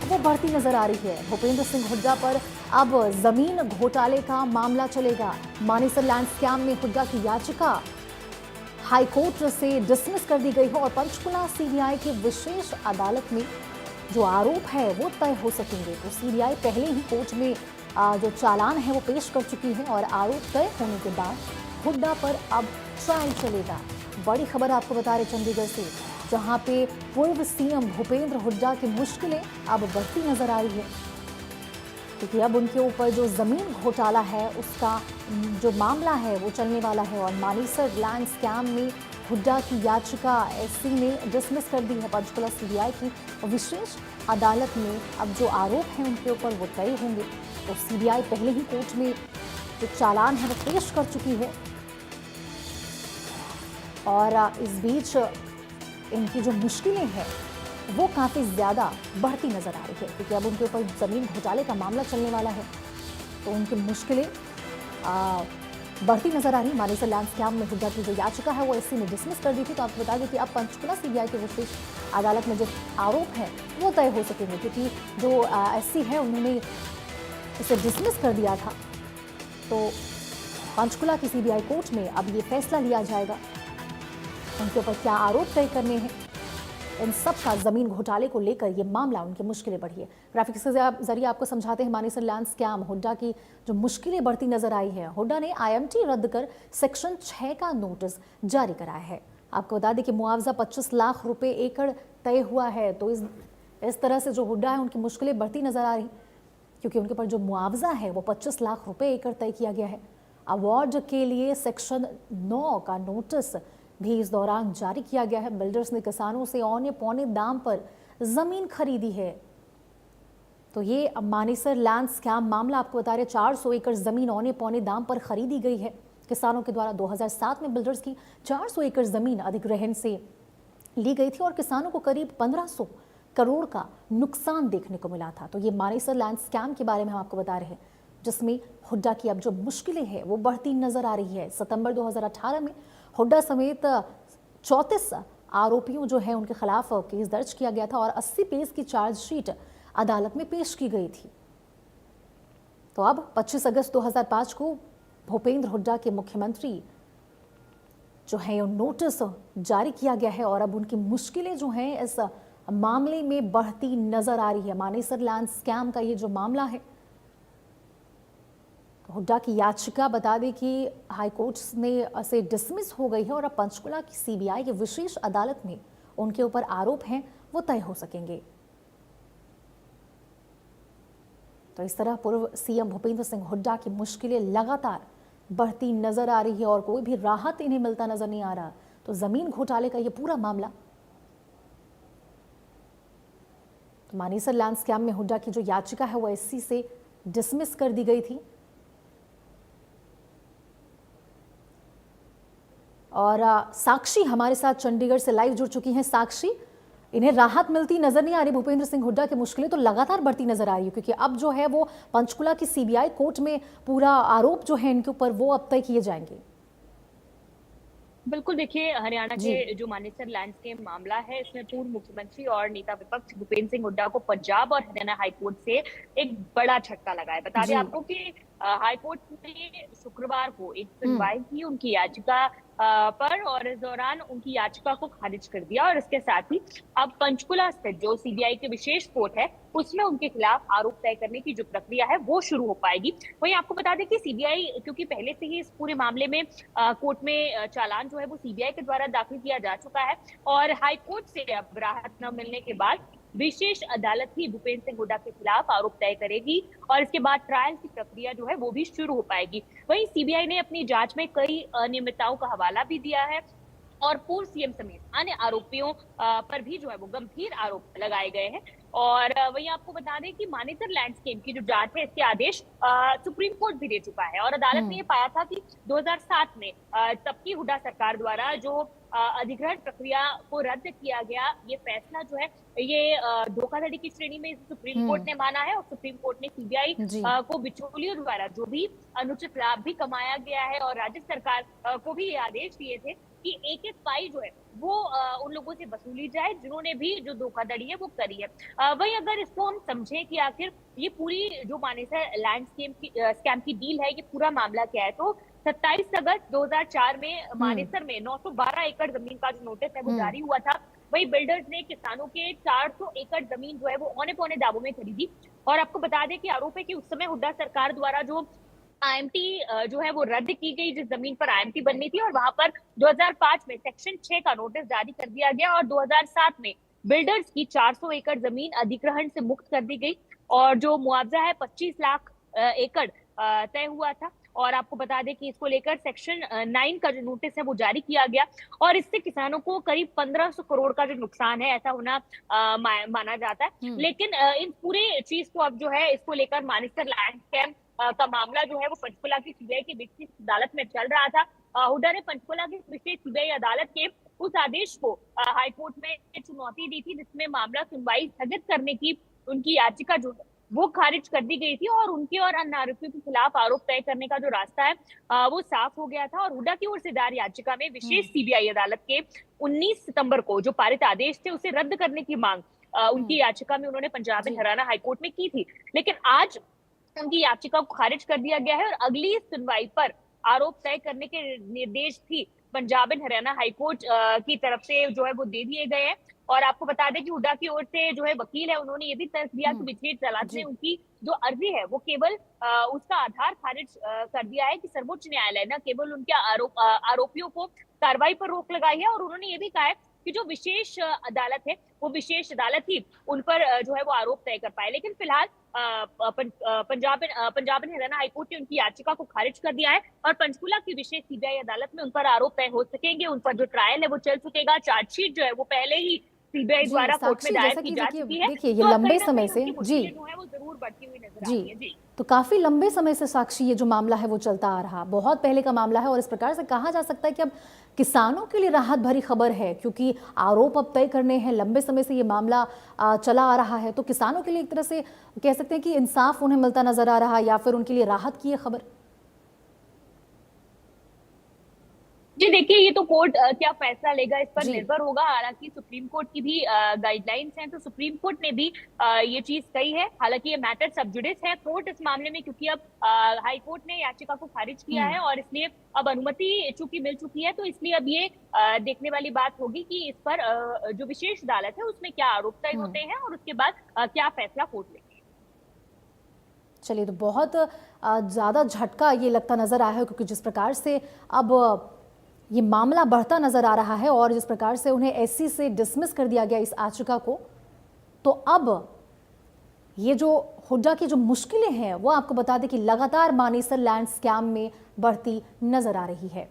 वो बढ़ती नजर आ रही है। भूपेंद्र सिंह हुड्डा पर अब जमीन घोटाले का मामला चलेगा। मानेसर लैंड स्कैम में हुड्डा की याचिका हाईकोर्ट से डिसमिस कर दी गई है और पंचकुला सीबीआई की विशेष अदालत में जो आरोप है वो तय हो सकेंगे। तो सीबीआई पहले ही कोर्ट में जो चालान है वो पेश कर चुकी है और आरोप तय होने के बाद हुड्डा पर अब ट्रायल चलेगा। बड़ी खबर आपको बता रहे चंडीगढ़ से, जहां पे पूर्व सीएम भूपेंद्र हुड्डा की मुश्किलें अब बढ़ती नजर आ रही है, क्योंकि अब उनके ऊपर जो जमीन घोटाला है उसका जो मामला है वो चलने वाला है और मानेसर लैंड स्कैम में हुड्डा की याचिका एससी ने डिसमिस कर दी है। पंचकुला सीबीआई की विशेष अदालत में अब जो आरोप हैं उनके ऊपर वो तय होंगे। तो सीबीआई पहले ही कोर्ट में जो चालान है वो पेश कर चुकी है और इस बीच इनकी जो मुश्किलें हैं वो काफ़ी ज़्यादा बढ़ती नज़र आ रही है, क्योंकि अब उनके ऊपर ज़मीन घोटाले का मामला चलने वाला है। तो उनकी मुश्किलें बढ़ती नज़र आ रही। मानेसर लैंड स्कैम में हुड्डा की जो याचिका है वो एससी ने डिसमिस कर दी थी। तो आपको बता दें कि अब पंचकुला सीबीआई की विशेष अदालत में जो आरोप हैं वो तय हो सकेंगे, क्योंकि जो एससी है उन्होंने इसे डिसमिस कर दिया था। तो पंचकुला की सीबीआई कोर्ट में अब ये फैसला लिया जाएगा उनके ऊपर क्या आरोप तय करने हैं। इन सब का जमीन घोटाले को लेकर ये मामला उनकी मुश्किलें बढ़ी है। ग्राफिक्स के जरिए आपको समझाते हैं मानेसर लैंड स्कैम हुड्डा की जो मुश्किलें बढ़ती नजर आई है। हुड्डा ने आईएमटी रद्द कर सेक्शन 6 का नोटिस जारी कराया है। आपको बता दें कि मुआवजा 25 लाख रुपए एकड़ तय हुआ है। तो इस तरह से जो हुड्डा है उनकी मुश्किलें बढ़ती नजर आ रही, क्योंकि उनके ऊपर जो मुआवजा है वो 25 लाख रुपए एकड़ तय किया गया है। अवार्ड के लिए सेक्शन 9 का नोटिस भी इस दौरान जारी किया गया है। बिल्डर्स ने किसानों से औने पौने दाम पर जमीन खरीदी है। तो ये मानेसर लैंड स्कैम मामला आपको बता रहे 400 एकड़ जमीन औने पौने दाम पर खरीदी गई है किसानों के द्वारा। 2007 में बिल्डर्स की 400 एकड़ जमीन अधिग्रहण से ली गई थी और किसानों को करीब 1500 करोड़ का नुकसान देखने को मिला था। तो ये मानेसर लैंड स्कैम के बारे में हम आपको बता रहे हैं, जिसमें हुड्डा की अब जो मुश्किलें हैं वो बढ़ती नजर आ रही है। सितंबर 2018 में हुड्डा समेत 34 आरोपियों जो है उनके खिलाफ केस दर्ज किया गया था और 80 पेज की चार्जशीट अदालत में पेश की गई थी। तो अब 25 अगस्त 2005 को भूपेंद्र हुड्डा के मुख्यमंत्री जो है नोटिस जारी किया गया है और अब उनकी मुश्किलें जो हैं इस मामले में बढ़ती नजर आ रही है। मानेसर लैंड स्कैम का ये जो मामला है, हुड्डा की याचिका बता दें कि हाईकोर्ट में से डिसमिस हो गई है और अब पंचकुला की सीबीआई की विशेष अदालत में उनके ऊपर आरोप हैं वो तय हो सकेंगे। तो इस तरह पूर्व सीएम भूपेंद्र सिंह हुड्डा की मुश्किलें लगातार बढ़ती नजर आ रही है और कोई भी राहत इन्हें मिलता नजर नहीं आ रहा। तो जमीन घोटाले का ये पूरा मामला, तो मानेसर लैंड स्कैम में हुड्डा की जो याचिका है वो एससी से डिसमिस कर दी गई थी और साक्षी हमारे साथ चंडीगढ़ से लाइव जुड़ चुकी हैं। साक्षी, इन्हें राहत मिलती नजर नहीं आ रही। भूपेंद्र सिंह हुड्डा की मुश्किलें तो लगातार बढ़ती नजर आ रही है, क्योंकि अब जो है वो पंचकुला की सीबीआई कोर्ट में पूरा आरोप जो है इनके ऊपर वो अब तय किए जाएंगे। बिल्कुल, देखिए हरियाणा जी के जो मानेसर लैंडस्केप मामला है, इसमें पूर्व मुख्यमंत्री और नेता विपक्ष भूपेंद्र सिंह हुड्डा को पंजाब और हरियाणा हाईकोर्ट से एक बड़ा झटका लगा है। बता दें जी। आपको कि हाईकोर्ट ने शुक्रवार को एक हम्म। सुनवाई की उनकी याचिका पर, और इस दौरान उनकी याचिका को खारिज कर दिया और इसके साथ ही अब पंचकुला स्थित जो सीबीआई की विशेष कोर्ट है उसमें उनके खिलाफ आरोप तय करने की जो प्रक्रिया है वो शुरू हो पाएगी। वहीं आपको बता दें कि सीबीआई, क्योंकि पहले से ही इस पूरे मामले में कोर्ट में चालान जो है वो सीबीआई के द्वारा दाखिल किया जा चुका है और हाईकोर्ट से अब राहत न मिलने के बाद विशेष अदालत ही भूपेंद्र सिंह हुड्डा के खिलाफ आरोप तय करेगी और इसके बाद ट्रायल की प्रक्रिया जो है वो भी शुरू हो पाएगी। वहीं सीबीआई ने अपनी जांच में कई अनियमितताओं का हवाला भी दिया है और पूर्व सीएम समेत अन्य आरोपियों पर भी जो है वो गंभीर आरोप लगाए गए हैं। और वहीं आपको बता दें कि मानेसर लैंड स्कैम की जो जांच है इसके आदेश सुप्रीम कोर्ट भी दे चुका है और अदालत ने ये पाया था कि 2007 में तब की हुड्डा सरकार द्वारा जो अधिग्रहण प्रक्रिया को रद्द किया गया, ये फैसला जो है ये धोखाधड़ी की श्रेणी में सुप्रीम कोर्ट हम्म। ने माना है और सुप्रीम कोर्ट ने सीबीआई जी। को बिचौलियों द्वारा जो भी अनुचित लाभ भी कमाया गया है और राज्य सरकार को भी ये आदेश दिए थे कि एक एक पाई जो है वो उन लोगों से वसूली जाए जिन्होंने भी जो धोखाधड़ी है वो करी है। वही अगर इसको हम समझें कि आखिर ये पूरी जो मानेसर लैंड स्कैम की डील है, ये पूरा मामला क्या है, तो 27 अगस्त 2004 में हम्म। मानेसर में 912 एकड़ जमीन का जो नोटिस है वो हम्म। जारी हुआ था। वही बिल्डर्स ने किसानों के 400 एकड़ जमीन जो है वो औने पौने दावों में खरीदी। और आपको बता दें कि आरोप है कि उस समय हुड्डा सरकार द्वारा जो आईएमटी जो है वो रद्द की गई, जिस जमीन पर आईएमटी बननी थी, और वहां पर 2005 में सेक्शन 6 का नोटिस जारी कर दिया गया और 2007 में बिल्डर्स की 400 एकड़ जमीन अधिग्रहण से मुक्त कर दी गई और जो मुआवजा है 25 लाख एकड़ तय हुआ था। और आपको बता दें कि इसको लेकर सेक्शन 9 का जो नोटिस है वो जारी किया गया और इससे किसानों को करीब 1500 करोड़ का जो नुकसान है ऐसा होना माना जाता है। लेकिन इन पूरे चीज को अब जो है इसको लेकर मानेसर लैंड स्कैम का मामला जो है वो पंचकुला की सीबीआई की विशेष अदालत में चल रहा था। हुड्डा ने पंचकुला की विशेष सीबीआई अदालत के उस आदेश को हाईकोर्ट में चुनौती दी थी जिसमें मामला सुनवाई स्थगित करने की उनकी याचिका जो है वो खारिज कर दी गई थी और उनके और अन्य आरोपियों के खिलाफ आरोप तय करने का जो रास्ता है वो साफ हो गया था। और हुड्डा की ओर से दायर याचिका में विशेष सीबीआई अदालत के 19 सितंबर को जो पारित आदेश थे उसे रद्द करने की मांग उनकी याचिका में उन्होंने पंजाब एंड हरियाणा हाईकोर्ट में की थी। लेकिन आज उनकी याचिका को खारिज कर दिया गया है और अगली सुनवाई पर आरोप तय करने के निर्देश भी पंजाब एंड हरियाणा हाईकोर्ट की तरफ से जो है वो दे दिए गए हैं। और आपको बता दें कि हुड्डा की ओर से जो है वकील है उन्होंने ये भी तर्क दिया कि विशेष अदालत ने उनकी जो अर्जी है वो केवल उसका आधार खारिज कर दिया है कि सर्वोच्च न्यायालय न केवल उनके आरोपियों को कार्रवाई पर रोक लगाई है और उन्होंने ये भी कहा है कि जो विशेष अदालत है वो विशेष अदालत ही उन पर जो है वो आरोप तय कर पाए। लेकिन फिलहाल पंजाब एंड हरियाणा हाईकोर्ट ने उनकी याचिका को खारिज कर दिया है और पंचकुला की विशेष सीबीआई अदालत में उन पर आरोप तय हो सकेंगे। उन पर जो ट्रायल है वो चल सकेगा। चार्जशीट जो है वो पहले ही सीबीआई द्वारा कोर्ट में दायर की जा चुकी है। देखिए, ये लंबे समय से जी जो है वो जरूर बढ़ती हुई नजर आ रही है। जी तो काफी लंबे समय से साक्षी ये जो मामला है वो चलता आ रहा, बहुत पहले का मामला है और इस प्रकार से कहा जा सकता है कि अब किसानों के लिए राहत भरी खबर है क्योंकि आरोप अब तय करने हैं। लंबे समय से ये मामला चला आ रहा है तो किसानों के लिए एक तरह से कह सकते हैं कि इंसाफ उन्हें मिलता नजर आ रहा है या फिर उनके लिए राहत की ये खबर। जी देखिए, ये तो कोर्ट क्या फैसला लेगा इस पर निर्भर होगा। हालांकि सुप्रीम कोर्ट की भी गाइडलाइंस हैं तो सुप्रीम कोर्ट ने भी ये चीज कही है। हालांकि ये मैटर सब जुडिस है कोर्ट इस मामले में क्योंकि अब हाई कोर्ट ने याचिका को खारिज किया है और इसलिए अब अनुमति चूंकि मिल चुकी है तो इसलिए अब ये देखने वाली बात होगी कि इस पर जो विशेष अदालत है उसमें क्या आरोप तय होते हैं और उसके बाद क्या फैसला कोर्ट लेगी। चलिए, तो बहुत ज्यादा झटका ये लगता नजर आया है क्योंकि जिस प्रकार से अब ये मामला बढ़ता नजर आ रहा है और जिस प्रकार से उन्हें एससी से डिसमिस कर दिया गया इस याचिका को, तो अब ये जो हुड्डा की जो मुश्किलें हैं वो आपको बता दें कि लगातार मानेसर लैंड स्कैम में बढ़ती नजर आ रही है।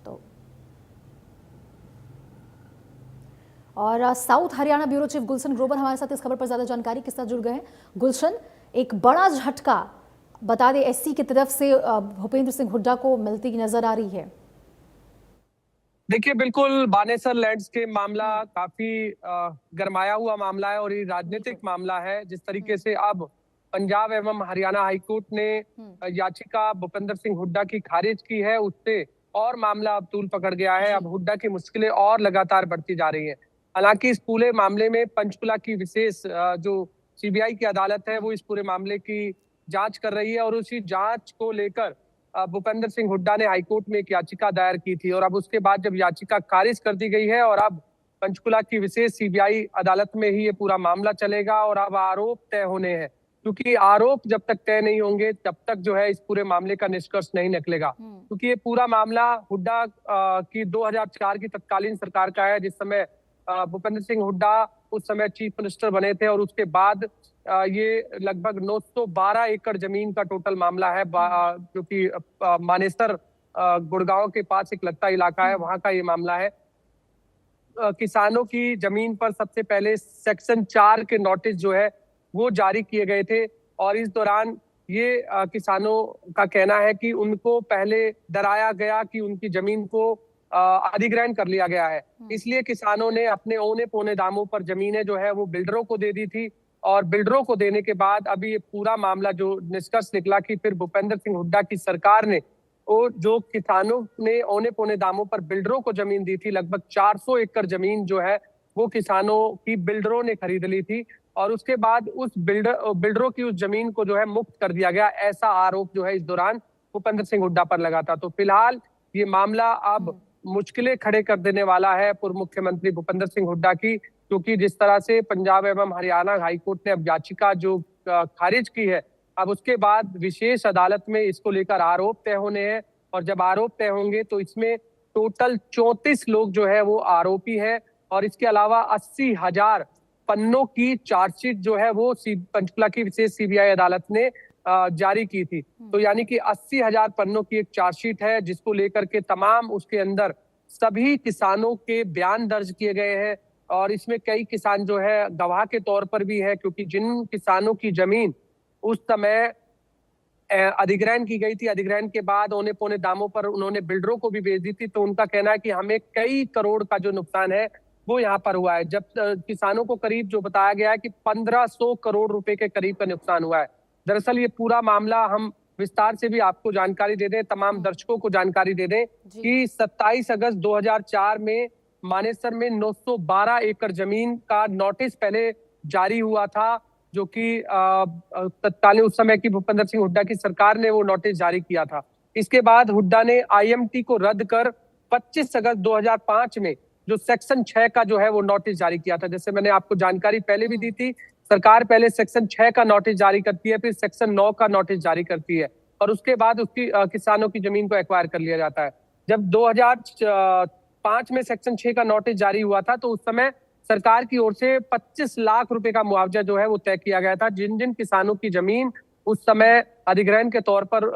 तो और south Haryana bureau chief Gulshan Grover हमारे साथ इस खबर पर ज्यादा जानकारी के साथ जुड़ गए हैं। गुलशन, एक बड़ा झटका बता दें एससी की तरफ से भूपेंद्र सिंह हुड्डा को मिलती नजर आ रही है। देखिए, बिल्कुल मानेसर लैंड्स के मामला काफी गरमाया हुआ मामला है और ये राजनीतिक मामला है। जिस तरीके से अब पंजाब एवं हरियाणा हाईकोर्ट ने याचिका भूपेंद्र सिंह हुड्डा की खारिज की है उससे और मामला अब तूल पकड़ गया है। अब हुड्डा की मुश्किलें और लगातार बढ़ती जा रही हैं। हालांकि इस पूरे मामले में पंचकुला की विशेष जो सीबीआई की अदालत है वो इस पूरे मामले की जांच कर रही है और उसी जांच को लेकर भूपेंद्र सिंह हुड्डा ने हाईकोर्ट में एक याचिका दायर की थी और अब उसके बाद जब याचिका खारिज कर दी गई है और अब पंचकुला की विशेष सीबीआई अदालत में ही ये पूरा मामला चलेगा और अब आरोप तय होने हैं क्योंकि आरोप जब तक तय नहीं होंगे तब तक जो है इस पूरे मामले का निष्कर्ष नहीं निकलेगा। क्योंकि ये पूरा मामला हुड्डा की 2004 की तत्कालीन सरकार का है जिस समय भूपेंद्र सिंह हुड्डा उस समय चीफ मिनिस्टर बने थे और उसके बाद ये लगभग 912 एकड़ जमीन का टोटल मामला है जो कि मानेसर गुड़गांव के पास एक लगता इलाका है वहां का ये मामला है। किसानों की जमीन पर सबसे पहले सेक्शन 4 के नोटिस जो है वो जारी किए गए थे और इस दौरान ये किसानों का कहना है कि उनको पहले डराया गया कि उनकी जमीन को अधिग्रहण कर लिया गया है, इसलिए किसानों ने अपने औने पौने दामों पर जमीनें जो है वो बिल्डरों को दे दी थी और बिल्डरों को देने के बाद अभी ये पूरा मामला जो निष्कर्ष निकला कि फिर भूपेंद्र सिंह हुड्डा की सरकार ने वो जो किसानों ने औने पौने दामों पर बिल्डरों को जमीन दी थी, लगभग 400 एकड़ जमीन जो है वो किसानों की बिल्डरों ने खरीद ली थी और उसके बाद उस बिल्डरों की उस जमीन को जो है मुक्त कर दिया गया, ऐसा आरोप जो है इस दौरान भूपेंद्र सिंह हुड्डा पर लगा था। तो फिलहाल ये मामला अब मुश्किलें खड़े कर देने वाला है पूर्व मुख्यमंत्री भूपेंद्र सिंह हुड्डा की, क्योंकि जिस तरह से पंजाब एवं हरियाणा हाईकोर्ट ने अब याचिका जो खारिज की है, अब उसके बाद विशेष अदालत में इसको लेकर आरोप तय होने हैं और जब आरोप तय होंगे तो इसमें टोटल 34 लोग जो है वो आरोपी हैं और इसके अलावा 80,000 पन्नों की चार्जशीट जो है वो पंचकुला की विशेष सीबीआई अदालत ने जारी की थी। तो यानी कि 80,000 पन्नों की एक चार्जशीट है जिसको लेकर के तमाम उसके अंदर सभी किसानों के बयान दर्ज किए गए हैं और इसमें कई किसान जो है गवाह के तौर पर भी है, क्योंकि जिन किसानों की जमीन उस समय अधिग्रहण की गई थी, अधिग्रहण के बाद औने पौने दामों पर उन्होंने बिल्डरों को भी बेच दी थी, तो उनका कहना है कि हमें कई करोड़ का जो नुकसान है वो यहाँ पर हुआ है। जब किसानों को करीब जो बताया गया है कि 1500 करोड़ रुपए के करीब का नुकसान हुआ है। दरअसल ये पूरा मामला हम विस्तार से भी आपको जानकारी दे दें, तमाम दर्शकों को जानकारी दे दें कि 27 अगस्त 2004 में मानेसर में 912 एकड़ जमीन का नोटिस पहले जारी हुआ था, जो कि तत्कालीन उस समय की भूपेंद्र सिंह हुड्डा की सरकार ने वो नोटिस जारी किया था। इसके बाद हुड्डा ने आईएमटी को रद्द कर 25 अगस्त 2005 में जो सेक्शन 6 का जो है वो नोटिस जारी किया था। जैसे मैंने आपको जानकारी पहले भी दी थी, सरकार पहले सेक्शन 6 का नोटिस जारी करती है, फिर सेक्शन 9 का नोटिस जारी करती है और उसके बाद उसकी किसानों की जमीन को एक्वायर कर लिया जाता है। जब 2005 में सेक्शन 6 का नोटिस जारी हुआ था तो उस समय सरकार की ओर से 25 लाख रुपए का मुआवजा जो है वो तय किया गया था। जिन जिन किसानों की जमीन उस समय अधिग्रहण के तौर पर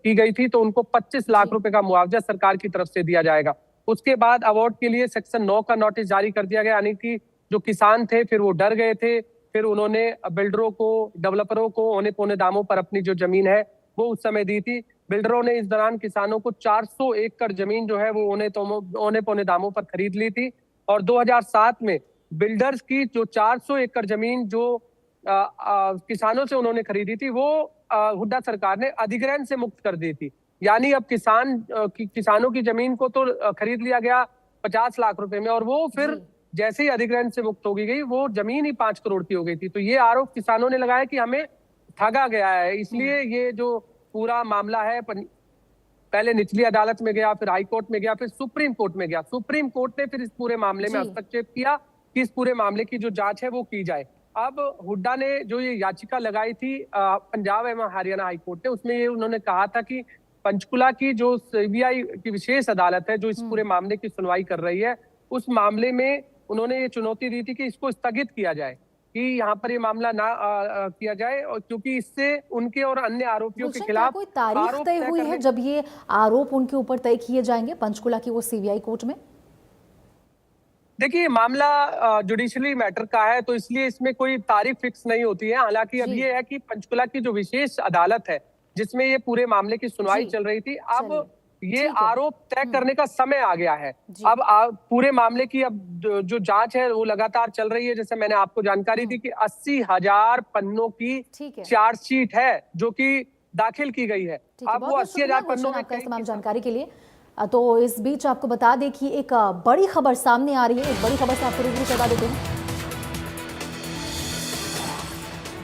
की गई थी तो उनको 25 लाख रुपए का मुआवजा सरकार की तरफ से दिया जाएगा। उसके बाद अवार्ड के लिए सेक्शन 9 का नोटिस जारी कर दिया गया, यानी कि जो किसान थे फिर वो डर गए थे, फिर उन्होंने बिल्डरों को, डेवलपरों को औने पौने दामों पर अपनी जो जमीन है वो उस समय दी थी। बिल्डरों ने इस दौरान किसानों को 400 एकड़ जमीन जो है वो औने पौने दामों पर खरीद ली थी और 2007 में बिल्डर्स की जो 400 एकड़ जमीन जो किसानों से उन्होंने खरीदी थी वो हुड्डा सरकार ने अधिग्रहण से मुक्त कर दी थी। यानी अब किसानों की जमीन को तो खरीद लिया गया 50 लाख रुपए में और वो फिर जैसे ही अधिग्रहण से मुक्त हो गई वो जमीन ही 5 करोड़ की हो गई थी। तो ये आरोप किसानों ने लगाया कि हमें ठगा गया है, इसलिए ये जो पूरा मामला है पहले निचली अदालत में गया, फिर हाई कोर्ट में गया, फिर सुप्रीम कोर्ट में गया। सुप्रीम कोर्ट ने फिर इस पूरे मामले में हस्तक्षेप किया कि इस पूरे मामले की जो जांच है वो की जाए। अब हुड्डा ने जो ये याचिका लगाई थी पंजाब एवं हरियाणा हाई कोर्ट ने, उसमें ये उन्होंने कहा था कि पंचकुला की जो सीबीआई की विशेष अदालत है जो इस पूरे मामले की सुनवाई कर रही है, उस मामले में उन्होंने ये चुनौती दी थी कि इसको स्थगित किया जाए, कि यहाँ पर ये मामला ना किया जाए, और क्योंकि इससे उनके और अन्य आरोपियों के खिलाफ कोई तारीख तय हुई है जब ये आरोप उनके ऊपर तय किए जाएंगे पंचकुला की वो सीबीआई कोर्ट में? देखिए, मामला जुडिशरी मैटर का है तो इसलिए इसमें कोई तारीख फिक्स नहीं होती है। हालांकि अब ये है कि पंचकुला की जो विशेष अदालत है जिसमें ये पूरे मामले की सुनवाई चल रही थी, अब ये आरोप तय करने का समय आ गया है। अब पूरे मामले की अब जो जांच है वो लगातार चल रही है। जैसे मैंने आपको जानकारी दी कि 80,000 पन्नों की चार्जशीट है जो कि दाखिल की गई है। अब वो 80,000 पन्नों में तमाम जानकारी के लिए तो इस बीच आपको बता दें कि एक बड़ी खबर सामने आ रही है। एक बड़ी खबर से आपको रूबरू करवा देते हैं,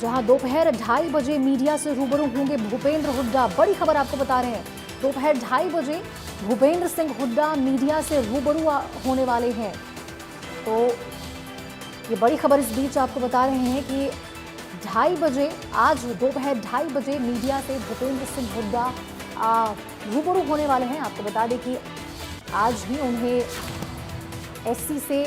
जहां दोपहर 2:30 बजे मीडिया से रूबरू होंगे भूपेंद्र हुड्डा। बड़ी खबर आपको बता रहे हैं, दोपहर 2:30 बजे भूपेंद्र सिंह हुड्डा मीडिया से रूबरू होने वाले हैं। तो ये बड़ी खबर इस बीच आपको बता रहे हैं कि 2:30 बजे, आज दोपहर 2:30 बजे मीडिया से भूपेंद्र सिंह हुड्डा रूबरू होने वाले हैं। आपको बता दें कि आज ही उन्हें एससी से